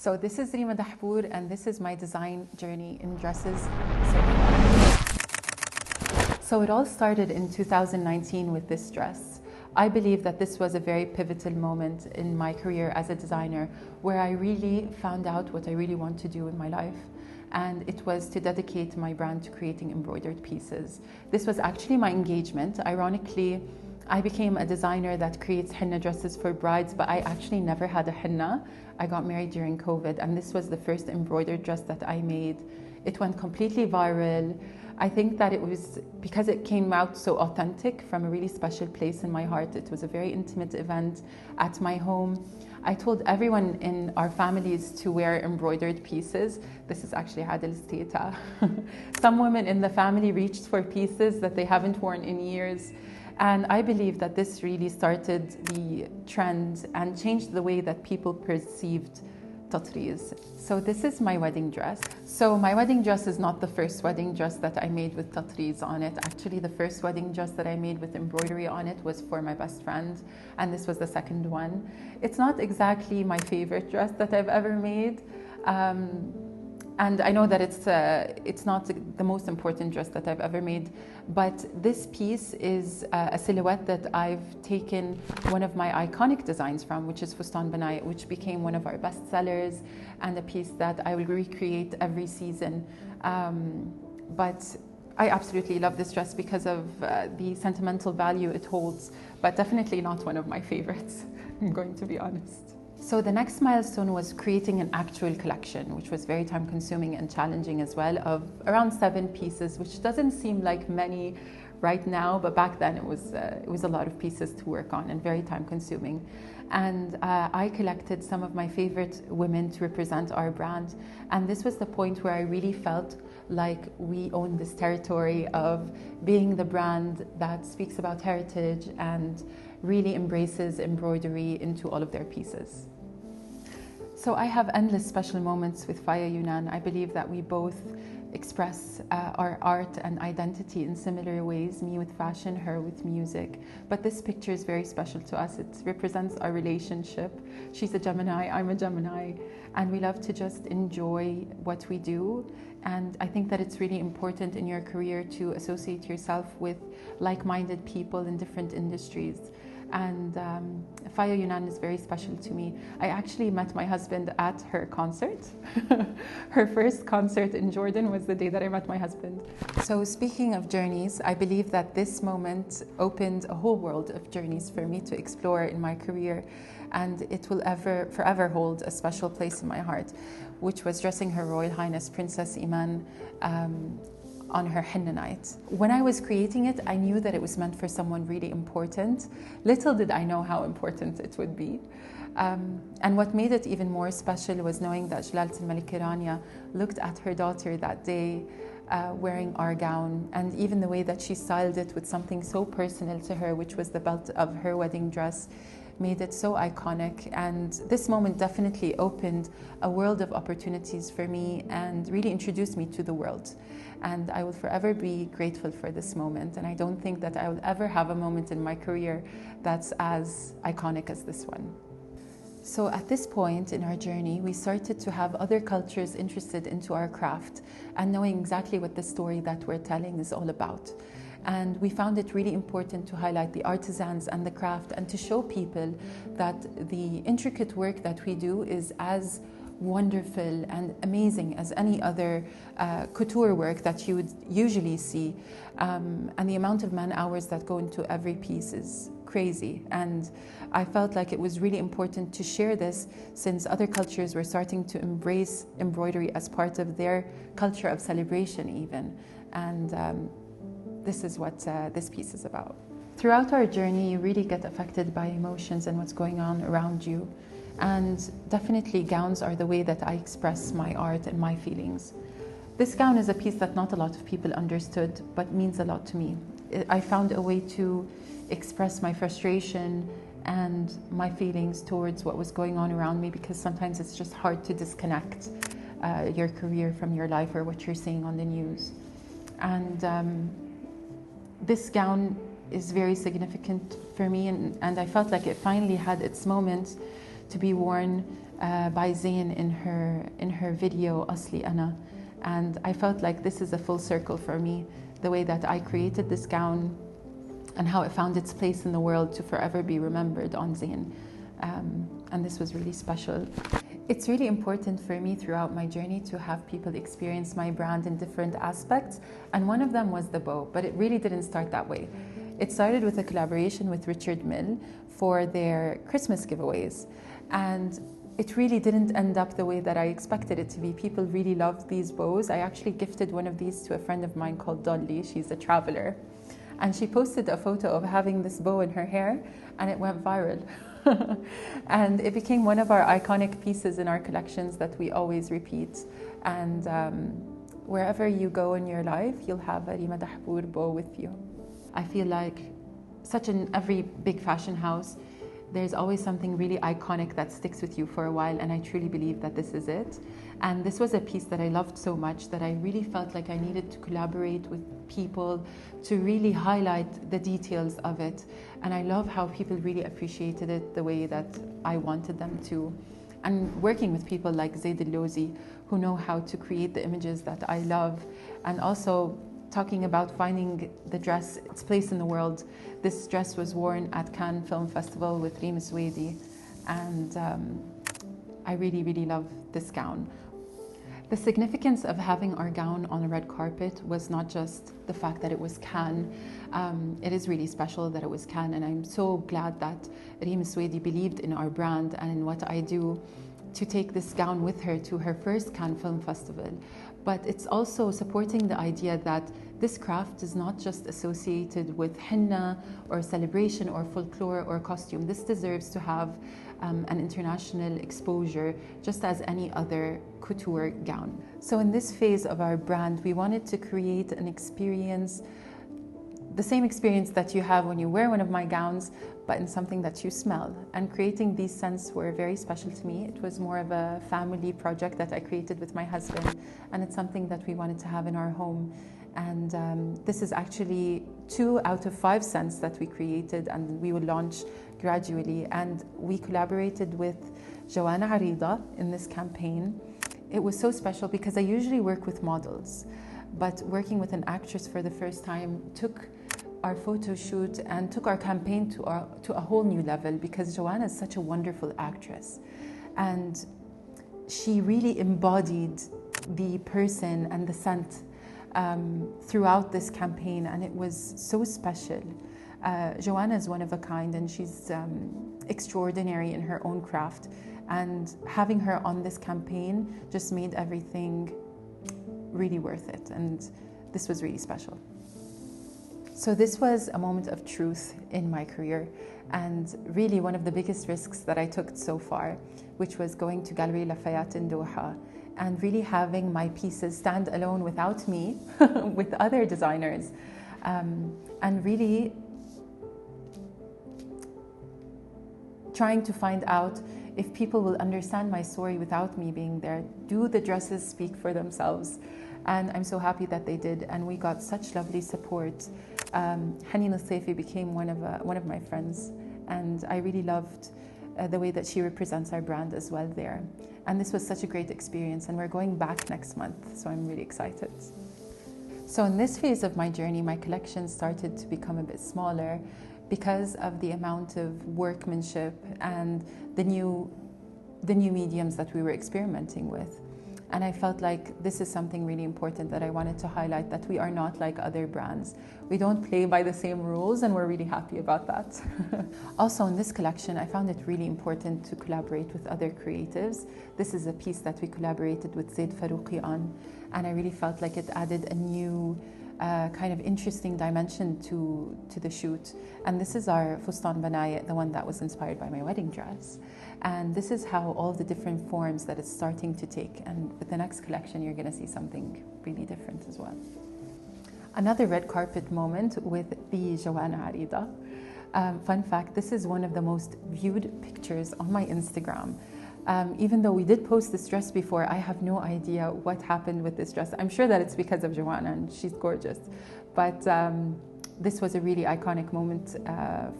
So this is Reema Dahbour, and this is my design journey in dresses. So it all started in 2019 with this dress. I believe that this was a very pivotal moment in my career as a designer, where I really found out what I really want to do in my life. And it was to dedicate my brand to creating embroidered pieces. This was actually my engagement. Ironically, I became a designer that creates henna dresses for brides, but I actually never had a henna. I got married during COVID, and this was the first embroidered dress that I made. It went completely viral. I think that it was because it came out so authentic from a really special place in my heart. It was a very intimate event at my home. I told everyone in our families to wear embroidered pieces. This is actually Adil's tita. Some women in the family reached for pieces that they haven't worn in years. And I believe that this really started the trend and changed the way that people perceived tatreez. So this is my wedding dress. So my wedding dress is not the first wedding dress that I made with tatreez on it. Actually, the first wedding dress that I made with embroidery on it was for my best friend, and this was the second one. It's not exactly my favorite dress that I've ever made. And I know that it's not the most important dress that I've ever made, but this piece is a silhouette that I've taken one of my iconic designs from, which is Fustan Banai, which became one of our best sellers, and a piece that I will recreate every season. But I absolutely love this dress because of the sentimental value it holds, but definitely not one of my favorites, I'm going to be honest. So the next milestone was creating an actual collection, which was very time consuming and challenging as well, of around 7 pieces, which doesn't seem like many right now, but back then it was a lot of pieces to work on and very time consuming. And I collected some of my favorite women to represent our brand. And this was the point where I really felt like we own this territory of being the brand that speaks about heritage and really embraces embroidery into all of their pieces. So I have endless special moments with Faya Yunan. I believe that we both express our art and identity in similar ways, me with fashion, her with music. But this picture is very special to us. It represents our relationship. She's a Gemini, I'm a Gemini, and we love to just enjoy what we do. And I think that it's really important in your career to associate yourself with like-minded people in different industries. And Faya Yunan is very special to me. I actually met my husband at her concert. Her first concert in Jordan was the day that I met my husband. So speaking of journeys, I believe that this moment opened a whole world of journeys for me to explore in my career, and it will forever hold a special place in my heart, which was dressing Her Royal Highness Princess Iman on her henna night. When I was creating it, I knew that it was meant for someone really important. Little did I know how important it would be. And what made it even more special was knowing that Jalalat al-Malik Rania looked at her daughter that day wearing our gown, and even the way that she styled it with something so personal to her, which was the belt of her wedding dress, made it so iconic. And this moment definitely opened a world of opportunities for me and really introduced me to the world. And I will forever be grateful for this moment. And I don't think that I will ever have a moment in my career that's as iconic as this one. So at this point in our journey, we started to have other cultures interested into our craft and knowing exactly what the story that we're telling is all about. And we found it really important to highlight the artisans and the craft and to show people that the intricate work that we do is as wonderful and amazing as any other couture work that you would usually see. And the amount of man hours that go into every piece is crazy. And I felt like it was really important to share this, since other cultures were starting to embrace embroidery as part of their culture of celebration even. And this is what this piece is about. Throughout our journey, you really get affected by emotions and what's going on around you. And definitely gowns are the way that I express my art and my feelings. This gown is a piece that not a lot of people understood, but means a lot to me. I found a way to express my frustration and my feelings towards what was going on around me, because sometimes it's just hard to disconnect your career from your life or what you're seeing on the news. And this gown is very significant for me, and I felt like it finally had its moment to be worn by Zayn in her video Asli Ana, and I felt like this is a full circle for me, the way that I created this gown and how it found its place in the world to forever be remembered on Zayn. And this was really special. It's really important for me throughout my journey to have people experience my brand in different aspects, and one of them was the bow, but it really didn't start that way. It started with a collaboration with Richard Mill for their Christmas giveaways, and it really didn't end up the way that I expected it to be. People really loved these bows. I actually gifted one of these to a friend of mine called Dolly. She's a traveler, and she posted a photo of having this bow in her hair, and it went viral. And it became one of our iconic pieces in our collections that we always repeat. And wherever you go in your life, you'll have a Reema Dahbour bow with you. I feel like every big fashion house, there's always something really iconic that sticks with you for a while, and I truly believe that this is it. And this was a piece that I loved so much that I really felt like I needed to collaborate with people to really highlight the details of it. And I love how people really appreciated it the way that I wanted them to. And working with people like Zaid Al-Lawzi, who know how to create the images that I love, and also talking about finding the dress, its place in the world. This dress was worn at Cannes Film Festival with Reema Dahbour, and I really, really love this gown. The significance of having our gown on a red carpet was not just the fact that it was Cannes. It is really special that it was Cannes, and I'm so glad that Reema Dahbour believed in our brand and in what I do to take this gown with her to her first Cannes Film Festival. But it's also supporting the idea that this craft is not just associated with henna or celebration or folklore or costume. This deserves to have an international exposure just as any other couture gown. So in this phase of our brand, we wanted to create an experience, the same experience that you have when you wear one of my gowns, but in something that you smell. And creating these scents were very special to me. It was more of a family project that I created with my husband, and it's something that we wanted to have in our home. And this is actually 2 out of 5 scents that we created, and we will launch gradually. And we collaborated with Joanna Arida in this campaign. It was so special because I usually work with models, but working with an actress for the first time took our photo shoot and took our campaign to a whole new level, because Joanna is such a wonderful actress, and she really embodied the person and the scent throughout this campaign, and it was so special. Joanna is one of a kind, and she's extraordinary in her own craft, and having her on this campaign just made everything really worth it, and this was really special. So this was a moment of truth in my career, and really one of the biggest risks that I took so far, which was going to Gallery Lafayette in Doha and really having my pieces stand alone without me, with other designers, and really trying to find out if people will understand my story without me being there. Do the dresses speak for themselves? And I'm so happy that they did, and we got such lovely support. Haneen Al-Saifi became one of my friends, and I really loved the way that she represents our brand as well there. And this was such a great experience, and we're going back next month, so I'm really excited. So in this phase of my journey, my collection started to become a bit smaller because of the amount of workmanship and the new mediums that we were experimenting with. And I felt like this is something really important that I wanted to highlight, that we are not like other brands. We don't play by the same rules, and we're really happy about that. Also in this collection, I found it really important to collaborate with other creatives. This is a piece that we collaborated with Zaid Farouqi on, and I really felt like it added a new kind of interesting dimension to the shoot. And this is our Fustan Banaya, the one that was inspired by my wedding dress. And this is how all the different forms that it's starting to take. And with the next collection, you're going to see something really different as well. Another red carpet moment with the Joanna Arida. Fun fact, this is one of the most viewed pictures on my Instagram. Even though we did post this dress before, I have no idea what happened with this dress. I'm sure that it's because of Joanna, and she's gorgeous. But this was a really iconic moment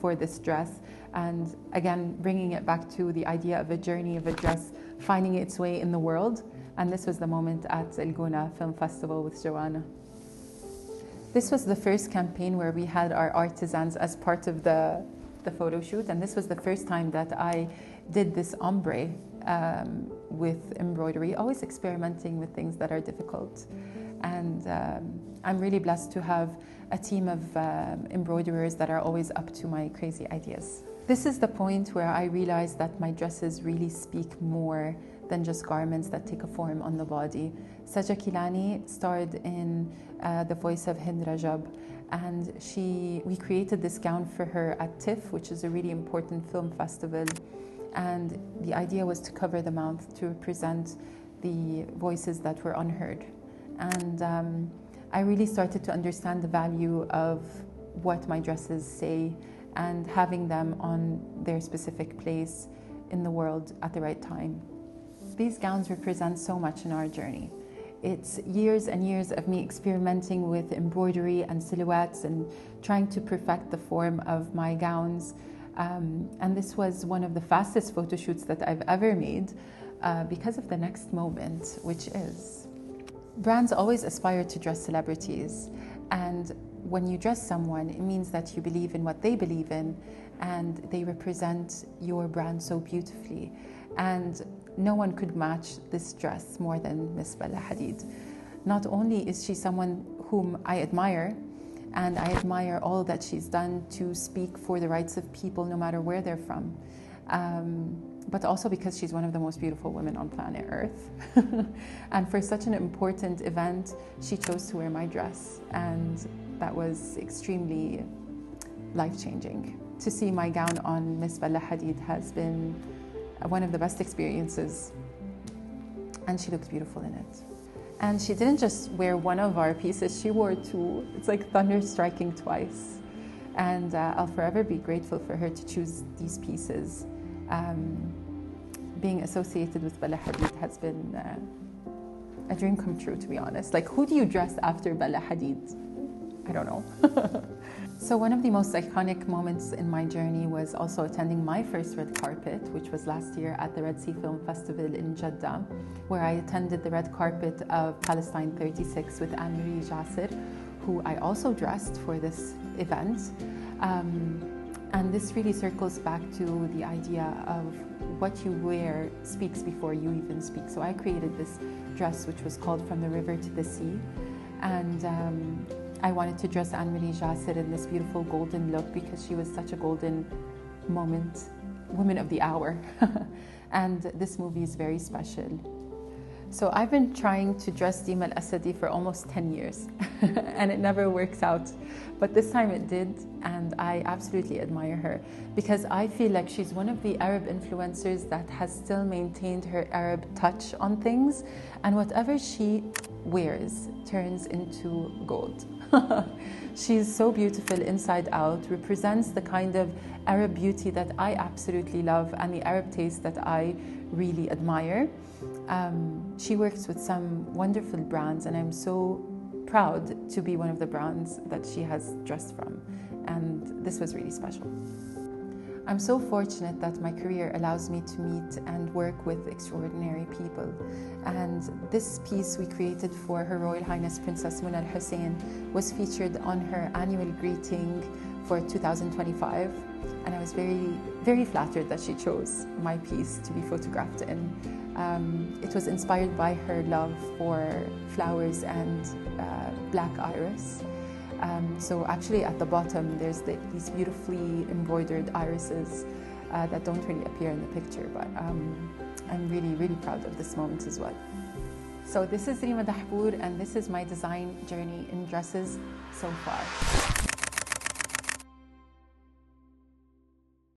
for this dress. And again, bringing it back to the idea of a journey of a dress finding its way in the world. And this was the moment at El Gouna Film Festival with Joanna. This was the first campaign where we had our artisans as part of the photo shoot, and this was the first time that I did this ombre with embroidery, always experimenting with things that are difficult. And I'm really blessed to have a team of embroiderers that are always up to my crazy ideas. This is the point where I realized that my dresses really speak more than just garments that take a form on the body. Saja Kilani starred in the voice of Hind Rajab, and we created this gown for her at TIFF, which is a really important film festival. And the idea was to cover the mouth to represent the voices that were unheard. And I really started to understand the value of what my dresses say and having them on their specific place in the world at the right time. These gowns represent so much in our journey. It's years and years of me experimenting with embroidery and silhouettes and trying to perfect the form of my gowns. And this was one of the fastest photo shoots that I've ever made because of the next moment, which is brands always aspire to dress celebrities. And when you dress someone, it means that you believe in what they believe in, and they represent your brand so beautifully. And no one could match this dress more than Miss Bella Hadid. Not only is she someone whom I admire, and I admire all that she's done to speak for the rights of people no matter where they're from, but also because she's one of the most beautiful women on planet Earth. And for such an important event, she chose to wear my dress, and that was extremely life-changing. To see my gown on Miss Bella Hadid has been one of the best experiences, and she looked beautiful in it. And she didn't just wear one of our pieces, she wore two. It's like thunder striking twice. And I'll forever be grateful for her to choose these pieces. Being associated with Bella Hadid has been a dream come true, to be honest. Like, who do you dress after Bella Hadid? I don't know. So one of the most iconic moments in my journey was also attending my first red carpet, which was last year at the Red Sea Film Festival in Jeddah, where I attended the red carpet of Palestine 36 with Anne-Marie Jasser, who I also dressed for this event. And this really circles back to the idea of what you wear speaks before you even speak. So I created this dress, which was called From the River to the Sea. And I wanted to dress Anne-Marie Jasser in this beautiful golden look because she was such a golden moment, woman of the hour. And this movie is very special. So I've been trying to dress Dima Al-Asadi for almost 10 years and it never works out. But this time it did, and I absolutely admire her because I feel like she's one of the Arab influencers that has still maintained her Arab touch on things, and whatever she wears turns into gold. She's so beautiful inside out, represents the kind of Arab beauty that I absolutely love and the Arab taste that I really admire. She works with some wonderful brands, and I'm so proud to be one of the brands that she has dressed from, and this was really special. I'm so fortunate that my career allows me to meet and work with extraordinary people, and this piece we created for Her Royal Highness Princess Mona Al Hussein was featured on her annual greeting for 2025, and I was very, very flattered that she chose my piece to be photographed in. It was inspired by her love for flowers and black iris. So actually at the bottom there's these beautifully embroidered irises that don't really appear in the picture, but I'm really, really proud of this moment as well. So this is Reema Dahbour, and this is my design journey in dresses so far.